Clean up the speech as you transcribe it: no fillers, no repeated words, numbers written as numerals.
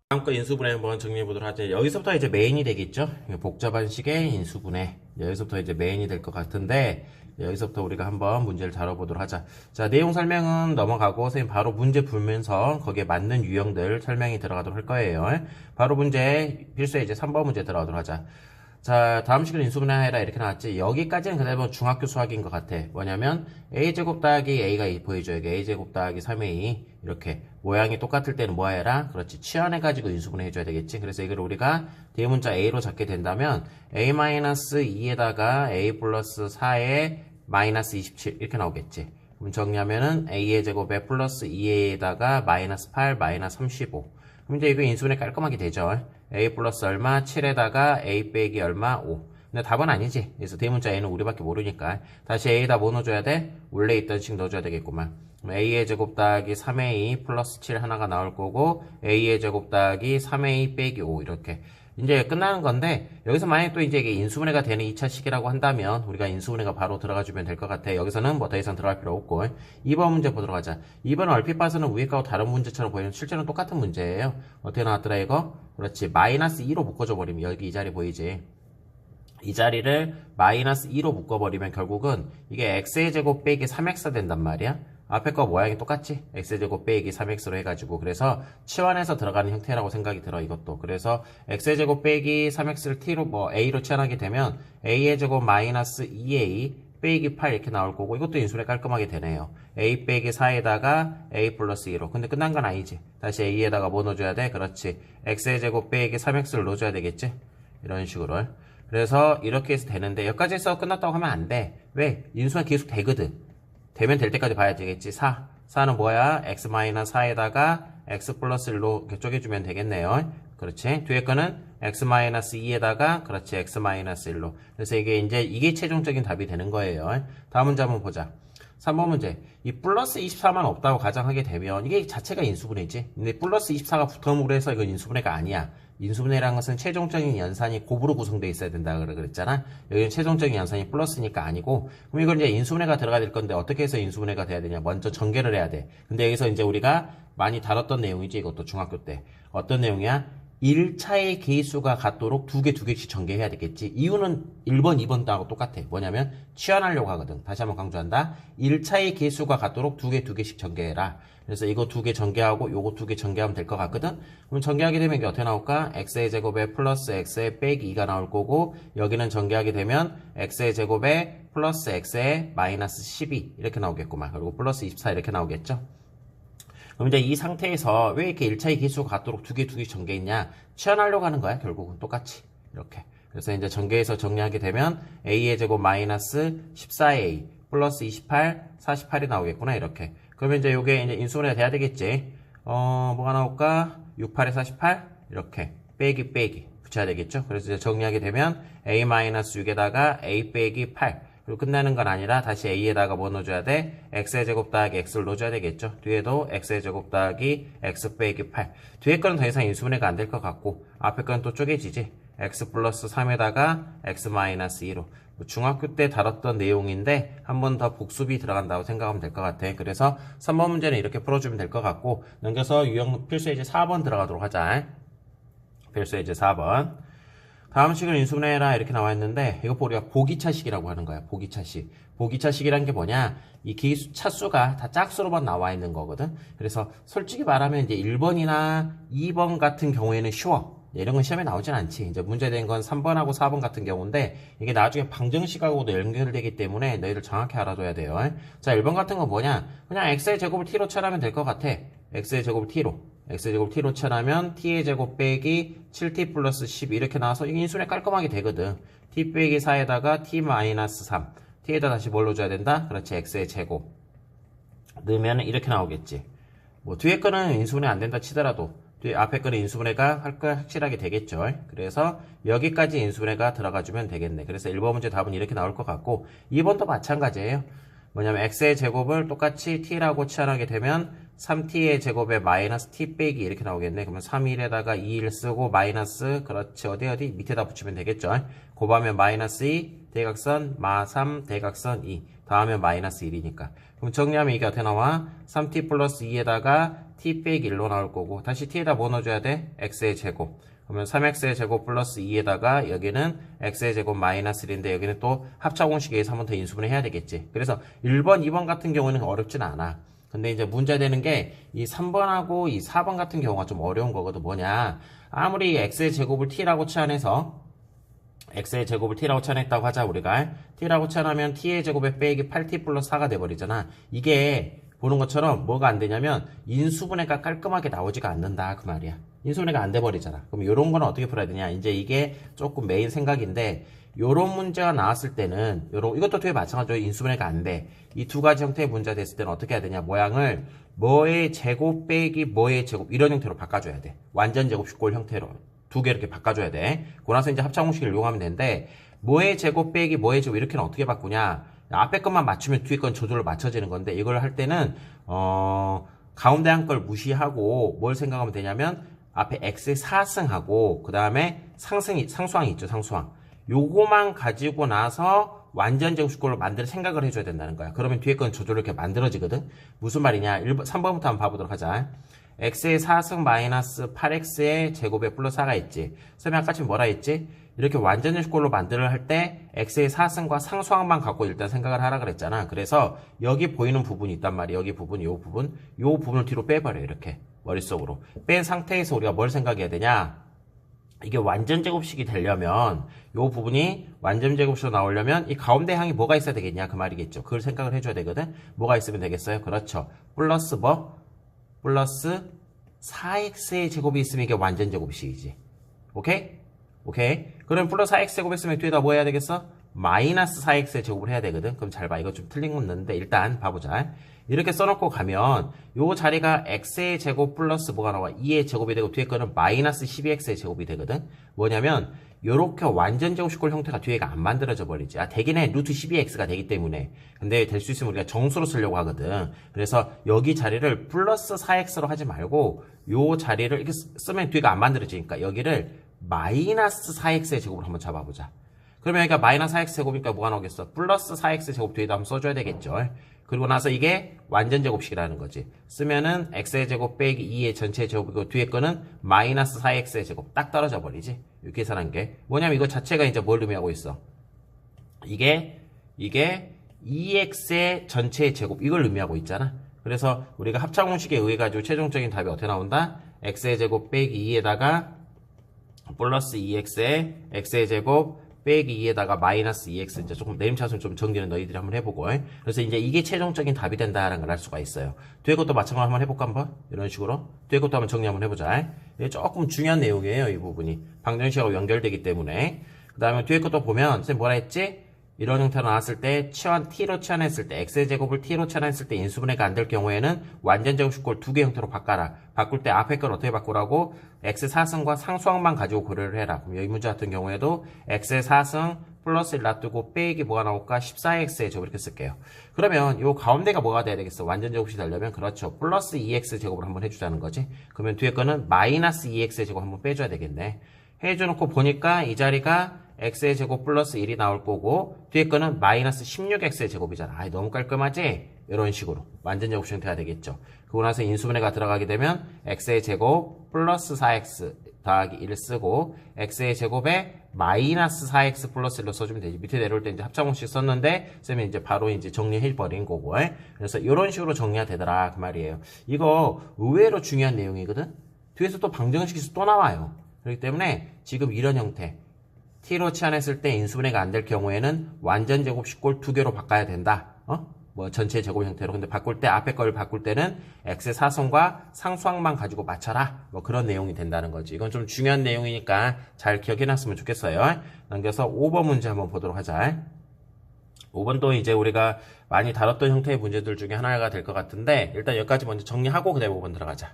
다음 거 인수분해 한번 정리해 보도록 하죠. 여기서부터 이제 메인이 되겠죠. 복잡한 식의 인수분해. 여기서부터 이제 메인이 될 것 같은데, 여기서부터 우리가 한번 문제를 다뤄보도록 하자. 자, 내용 설명은 넘어가고 선생님 바로 문제 풀면서 거기에 맞는 유형들 설명이 들어가도록 할 거예요. 바로 문제 필수에 이제 3번 문제 들어가도록 하자. 자, 다음 식을 인수분해해라 이렇게 나왔지. 여기까지는 그대로 중학교 수학인 것 같아. 뭐냐면 a제곱 더하기 a가 보이죠. 여기 a제곱 더하기 3a 이렇게 모양이 똑같을 때는 뭐 해라? 그렇지. 치환해가지고 인수분해 해줘야 되겠지. 그래서 이걸 우리가 대문자 a로 잡게 된다면 a-2에다가 a 플러스 4에 마이너스 27 이렇게 나오겠지. 그럼 정리하면은 a의 제곱에 플러스 2a에다가 마이너스 8 마이너스 35. 그럼 이제 이거 인수분해 깔끔하게 되죠. a 플러스 얼마 7에다가 a 빼기 얼마 5. 근데 답은 아니지. 그래서 대문자 a는 우리밖에 모르니까 다시 a에다 뭐 넣어줘야 돼? 원래 있던 식 넣어줘야 되겠구만. a의 제곱 더하기 3a 플러스 7 하나가 나올 거고 a의 제곱 더하기 3a 빼기 5 이렇게 이제 끝나는 건데, 여기서 만약에 또 이제 이게 인수분해가 되는 2차 식이라고 한다면 우리가 인수분해가 바로 들어가주면 될 것 같아. 여기서는 뭐 더 이상 들어갈 필요 없고. 2번 문제 보도록 하자. 2번은 얼핏 봐서는 위에 거하고 다른 문제처럼 보이는 실제로는 똑같은 문제예요. 어떻게 나왔더라 이거? 그렇지. 마이너스 2로 묶어줘 버리면 여기 이 자리 보이지? 이 자리를 마이너스 2로 묶어버리면 결국은 이게 x의 제곱 빼기 3x가 된단 말이야. 앞에 거 모양이 똑같지? x제곱 빼기 3x로 해가지고 그래서 치환해서 들어가는 형태라고 생각이 들어 이것도. 그래서 x제곱 빼기 3x를 t로 뭐 a로 치환하게 되면 a의 제곱 마이너스 2a 빼기 8 이렇게 나올 거고 이것도 인수분해 깔끔하게 되네요. a 빼기 4에다가 a 플러스 2로. 근데 끝난 건 아니지. 다시 a에다가 뭐 넣어줘야 돼? 그렇지. x의 제곱 빼기 3x를 넣어줘야 되겠지? 이런 식으로. 그래서 이렇게 해서 되는데 여기까지 해서 끝났다고 하면 안 돼. 왜? 인수분해 계속 되거든. 되면 될 때까지 봐야 되겠지. 4는 뭐야? x-4에다가 x 플러스 1로 이렇게 쪼개주면 되겠네요. 그렇지. 뒤에 거는 x-2에다가 그렇지. x-1로. 그래서 이게 최종적인 답이 되는 거예요. 다음 문제 한번 보자. 3번 문제. 이 플러스 24만 없다고 가정하게 되면 이게 자체가 인수분해지. 근데 플러스 24가 붙음으로 해서 이건 인수분해가 아니야. 인수분해라는 것은 최종적인 연산이 곱으로 구성되어 있어야 된다 그랬잖아. 여기는 최종적인 연산이 플러스니까 아니고, 그럼 이걸 이제 인수분해가 들어가야 될 건데 어떻게 해서 인수분해가 돼야 되냐? 먼저 전개를 해야 돼. 근데 여기서 이제 우리가 많이 다뤘던 내용이지, 이것도 중학교 때. 어떤 내용이야? 1차의 개수가 같도록 두 개씩 전개해야 되겠지. 이유는 1번, 2번 하고 똑같아. 뭐냐면 치환하려고 하거든. 다시 한번 강조한다. 1차의 개수가 같도록 두 개씩 전개해라. 그래서 이거 2개 전개하고 요거 2개 전개하면 될 것 같거든. 그럼 전개하게 되면 이게 어떻게 나올까? x의 제곱에 플러스 x의 빼기 2가 나올 거고, 여기는 전개하게 되면 x의 제곱에 플러스 x의 마이너스 12 이렇게 나오겠구만. 그리고 플러스 24 이렇게 나오겠죠. 그럼 이제 이 상태에서 왜 이렇게 1차의 개수가 같도록 두 개 전개했냐? 치환하려고 하는 거야, 결국은. 똑같이. 이렇게. 그래서 이제 전개해서 정리하게 되면 a의 제곱 마이너스 14a 플러스 28, 48이 나오겠구나, 이렇게. 그러면 이제 요게 이제 인수분해가 돼야 되겠지. 뭐가 나올까? 68에 48? 이렇게. 빼기 붙여야 되겠죠? 그래서 이제 정리하게 되면 a-6에다가 a 빼기 8. 그리고 끝나는 건 아니라 다시 a에다가 뭐 넣어줘야 돼? x의 제곱 더하기 x를 넣어줘야 되겠죠. 뒤에도 x의 제곱 더하기 x 빼기 8. 뒤에 거는 더 이상 인수분해가 안 될 것 같고 앞에 거는 또 쪼개지지. x 플러스 3에다가 x 마이너스 2로. 중학교 때 다뤘던 내용인데 한 번 더 복습이 들어간다고 생각하면 될 것 같아. 그래서 3번 문제는 이렇게 풀어주면 될 것 같고, 넘겨서 유형 필수예제 4번 들어가도록 하자. 필수예제 4번. 다음 식을 인수분해해라 이렇게 나와 있는데, 이거 우리가 보기차식이라고 하는 거야. 보기차식. 보기차식이란 게 뭐냐? 이 기수 차수가 다 짝수로만 나와 있는 거거든. 그래서 솔직히 말하면 이제 1번이나 2번 같은 경우에는 쉬워. 이런 건 시험에 나오진 않지. 이제 문제된 건 3번하고 4번 같은 경우인데, 이게 나중에 방정식하고도 연결되기 때문에 너희들 정확히 알아둬야 돼요. 자, 1번 같은 건 뭐냐? 그냥 x의 제곱을 t로 처리하면 될 것 같아. x의 제곱을 t로. x의 제곱 t로 처리하면 t의 제곱 빼기 7t 플러스 10 이렇게 나와서 이게 인수분해 깔끔하게 되거든. t 빼기 4에다가 t 마이너스 3. t에다 다시 뭘 넣어줘야 된다? 그렇지. x의 제곱. 넣으면 이렇게 나오겠지. 뭐 뒤에 거는 인수분해 안 된다 치더라도 뒤에 앞에 거는 인수분해가 확실하게 되겠죠. 그래서 여기까지 인수분해가 들어가주면 되겠네. 그래서 1번 문제 답은 이렇게 나올 것 같고, 2번도 마찬가지예요. 뭐냐면 x의 제곱을 똑같이 t라고 치환하게 되면 3t의 제곱에 마이너스 t 빼기 이렇게 나오겠네. 그러면 3일에다가 2일 쓰고 마이너스 그렇지 어디 밑에다 붙이면 되겠죠. 곱하면 마이너스 2 대각선 마3 대각선 2 더하면 마이너스 1이니까 그럼 정리하면 이게 어떻게 나와? 3t 플러스 2에다가 t 빼기 1로 나올 거고 다시 t에다 뭐 넣어줘야 돼? x의 제곱 그러면 3x의 제곱 플러스 2에다가 여기는 x의 제곱 마이너스 1인데 여기는 또 합차공식에서 한 번 더 인수분해 해야 되겠지. 그래서 1번, 2번 같은 경우는 어렵진 않아. 근데 이제 문제 되는 게 이 3번하고 이 4번 같은 경우가 좀 어려운 거거든. 뭐냐. 아무리 x의 제곱을 t라고 치환해서 x의 제곱을 t라고 치환했다고 하자 우리가. t라고 치환하면 t의 제곱에 빼기 8t 플러스 4가 돼버리잖아. 이게 보는 것처럼 뭐가 안 되냐면 인수분해가 깔끔하게 나오지가 않는다 그 말이야. 인수분해가 안 돼버리잖아. 그럼 이런 거는 어떻게 풀어야 되냐. 이제 이게 조금 메인 생각인데 요런 문제가 나왔을 때는 이것도 되게 마찬가지로 인수분해가 안 돼. 이 두 가지 형태의 문제가 됐을 때는 어떻게 해야 되냐. 모양을 뭐의 제곱 빼기 뭐의 제곱 이런 형태로 바꿔줘야 돼. 완전 제곱식골 형태로 두 개 이렇게 바꿔줘야 돼. 그러고 나서 이제 합차공식을 이용하면 되는데 뭐의 제곱 빼기 뭐의 제곱 이렇게는 어떻게 바꾸냐. 앞에 것만 맞추면 뒤에 건 저절로 맞춰지는 건데 이걸 할 때는 가운데 한 걸 무시하고 뭘 생각하면 되냐면 앞에 x의 4승하고 그 다음에 상수항이 있죠. 상수항. 요거만 가지고 나서 완전 제곱식골로 만들 생각을 해줘야 된다는 거야. 그러면 뒤에 건 저절로 이렇게 만들어지거든. 무슨 말이냐. 3번부터 한번 봐보도록 하자. x의 4승 마이너스 8x의 제곱에 플러스 4가 있지. 선생님 아까 지금 뭐라 했지? 이렇게 완전 제곱식골로 만들을 할 때 x의 4승과 상수항만 갖고 일단 생각을 하라 그랬잖아. 그래서 여기 보이는 부분이 있단 말이야. 여기 부분, 요 부분을 뒤로 빼버려. 이렇게 머릿속으로. 뺀 상태에서 우리가 뭘 생각해야 되냐? 이게 완전 제곱식이 되려면 요 부분이 완전 제곱식으로 나오려면 이 가운데 항이 뭐가 있어야 되겠냐 그 말이겠죠. 그걸 생각을 해줘야 되거든. 뭐가 있으면 되겠어요? 그렇죠. 플러스 뭐? 플러스 4x의 제곱이 있으면 이게 완전 제곱식이지. 오케이? 그럼 플러스 4x 제곱 있으면 뒤에다 뭐 해야 되겠어? 마이너스 4x의 제곱을 해야 되거든. 그럼 잘 봐. 이거 좀 틀린 건 있는데 일단 봐보자. 이렇게 써놓고 가면 요 자리가 x의 제곱 플러스 뭐가 나와? 2의 제곱이 되고 뒤에 거는 마이너스 12x의 제곱이 되거든. 뭐냐면 요렇게 완전 제곱식골 형태가 뒤에가 안 만들어져 버리지. 되긴 해. 루트 12x가 되기 때문에. 근데 될 수 있으면 우리가 정수로 쓰려고 하거든. 그래서 여기 자리를 플러스 4x로 하지 말고 요 자리를 이렇게 쓰면 뒤에가 안 만들어지니까 여기를 마이너스 4x의 제곱으로 한번 잡아보자. 그러면 여기가 마이너스 4x 제곱이니까 뭐가 나오겠어? 플러스 4x 제곱 뒤에다 한번 써줘야 되겠죠. 그리고 나서 이게 완전 제곱식이라는 거지. 쓰면은 x의 제곱 빼기 2의 전체 제곱이고 뒤에 거는 마이너스 4x의 제곱 딱 떨어져 버리지. 이렇게 계산한 게 뭐냐면 이거 자체가 이제 뭘 의미하고 있어? 이게 2x의 전체 제곱 이걸 의미하고 있잖아. 그래서 우리가 합차공식에 의해 가지고 최종적인 답이 어떻게 나온다? x의 제곱 빼기 2에다가 플러스 2x의 x의 제곱 빼기 2에다가 마이너스 2x 이제 조금 내림차순 좀 정리는 너희들이 한번 해보고 그래서 이제 이게 최종적인 답이 된다라는 걸 알 수가 있어요. 뒤에 것도 마찬가지로 한번 해볼까 한번 이런 식으로 뒤에 것도 한번 정리 한번 해보자. 이게 조금 중요한 내용이에요. 이 부분이 방정식하고 연결되기 때문에 그 다음에 뒤에 것도 보면 선생님 뭐라 했지? 이런 형태로 나왔을 때 t로 치환했을 때 x의 제곱을 t로 치환했을 때 인수분해가 안 될 경우에는 완전 제곱식골 두 개 형태로 바꿔라. 바꿀 때 앞에 걸 어떻게 바꾸라고? x 4승과 상수항만 가지고 고려를 해라. 그럼 여기 문제 같은 경우에도 x의 4승 플러스 1 놔두고 빼기 뭐가 나올까? 14x의 제곱 이렇게 쓸게요. 그러면 요 가운데가 뭐가 돼야 되겠어? 완전 제곱식 되려면 그렇죠. 플러스 2x 제곱을 한번 해주자는 거지. 그러면 뒤에 거는 마이너스 2x의 제곱 한번 빼줘야 되겠네. 해줘놓고 보니까 이 자리가 x의 제곱 플러스 1이 나올 거고 뒤에 거는 마이너스 16x의 제곱이잖아. 너무 깔끔하지? 이런 식으로 완전 제곱식 형태가 되겠죠. 그러고 나서 인수분해가 들어가게 되면 x의 제곱 플러스 4x 더하기 1 쓰고 x의 제곱에 마이너스 4x 플러스 1로 써주면 되지. 밑에 내려올 때 이제 합차공식 썼는데 쌤이 이제 바로 이제 정리해버린 거고 그래서 이런 식으로 정리가 되더라 그 말이에요. 이거 의외로 중요한 내용이거든. 뒤에서 또 방정식에서 또 나와요. 그렇기 때문에 지금 이런 형태 t로 치환했을 때 인수분해가 안 될 경우에는 완전 제곱식골 두 개로 바꿔야 된다. 뭐 전체 제곱 형태로. 근데 바꿀 때 앞에 걸 바꿀 때는 x의 사선과 상수항만 가지고 맞춰라. 뭐 그런 내용이 된다는 거지. 이건 좀 중요한 내용이니까 잘 기억해놨으면 좋겠어요. 넘겨서 5번 문제 한번 보도록 하자. 5번도 이제 우리가 많이 다뤘던 형태의 문제들 중에 하나가 될 것 같은데 일단 여기까지 먼저 정리하고 그 다음에 5번 들어가자.